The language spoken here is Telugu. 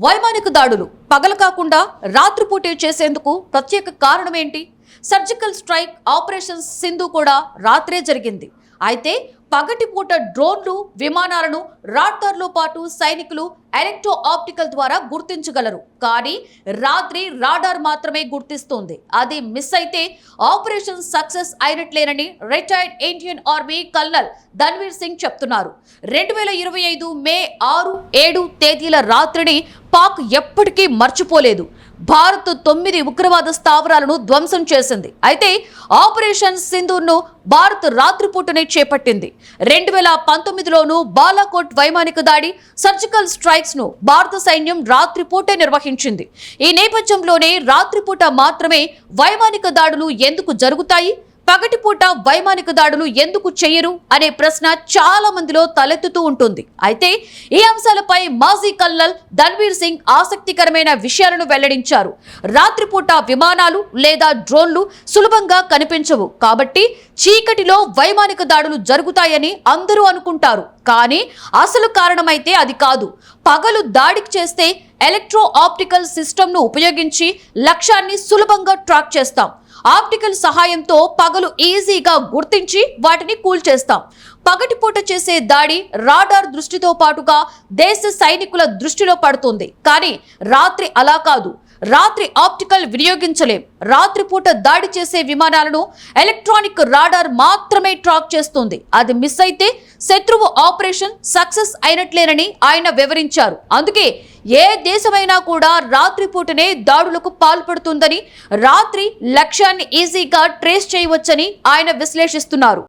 వైమానిక దాడులు పగలు కాకుండా రాత్రిపూటే చేసేందుకు ప్రత్యేక కారణం ఏంటి? సర్జికల్ స్ట్రైక్ ఆపరేషన్ సింధు కూడా రాత్రే జరిగింది. అయితే పగటిపూట డ్రోన్లు, విమానాలను రాడార్తో పాటు సైనికులు ఎలక్ట్రో ఆప్టికల్ ద్వారా గుర్తించగలరు. కానీ రాత్రి రాడార్ మాత్రమే గుర్తిస్తుంది. అది మిస్ అయితే ఆపరేషన్ సక్సెస్ అయినట్లేనని retired Indian army colonel Dhanvir Singh చెప్తున్నారు. 2025 మే 6, 7 తేదీల రాత్రిని పాక్ ఎప్పటికీ మర్చిపోలేదు. భారత్ 9 ఉగ్రవాద స్థావరాలను ధ్వంసం చేసింది. అయితే ఆపరేషన్ సింధూర్ను భారత్ రాత్రిపూటనే చేపట్టింది. 2019లోనూ బాలాకోట్ వైమానిక దాడి, సర్జికల్ స్ట్రైక్స్ ను భారత సైన్యం రాత్రిపూటే నిర్వహించింది. ఈ నేపథ్యంలోనే రాత్రిపూట మాత్రమే వైమానిక దాడులు ఎందుకు జరుగుతాయి, పగటిపూట వైమానిక దాడులు ఎందుకు చేయరు అనే ప్రశ్న చాలా మందిలో తలెత్తుతూ ఉంటుంది. అయితే ఈ అంశాలపై మాజీ కల్నల్ ధన్వీర్ సింగ్ ఆసక్తికరమైన విషయాలను వెల్లడించారు. రాత్రిపూట విమానాలు లేదా డ్రోన్లు సులభంగా కనిపించవు, కాబట్టి చీకటిలో వైమానిక దాడులు జరుగుతాయని అందరూ అనుకుంటారు. కానీ అసలు కారణమైతే అది కాదు. పగలు దాడికి చేస్తే ఎలక్ట్రో ఆప్టికల్ సిస్టమ్ను ఉపయోగించి లక్ష్యాన్ని సులభంగా ట్రాక్ చేస్తాం. ఆప్టికల్ సహాయంతో పగలు ఈజీగా గుర్తించి వాటిని కూల్చేస్తాం. పగటిపూట చేసే దాడి రాడార్ దృష్టితో పాటుగా దేశ సైనికుల దృష్టిలో పడుతుంది. కానీ రాత్రి అలా కాదు. రాత్రి ఆప్టికల్ వినియోగించలేం. రాత్రిపూట దాడి చేసే విమానాలను ఎలక్ట్రానిక్ రాడార్ మాత్రమే ట్రాక్ చేస్తుంది. అది మిస్ అయితే శత్రువు ఆపరేషన్ సక్సెస్ అయినట్లేనని ఆయన వివరించారు. అందుకే ఏ దేశమైనా కూడా రాత్రిపూటనే దాడులకు పాల్పడుతుందని, రాత్రి లక్ష్యాన్ని ఈజీగా ట్రేస్ చేయవచ్చని ఆయన విశ్లేషిస్తున్నారు.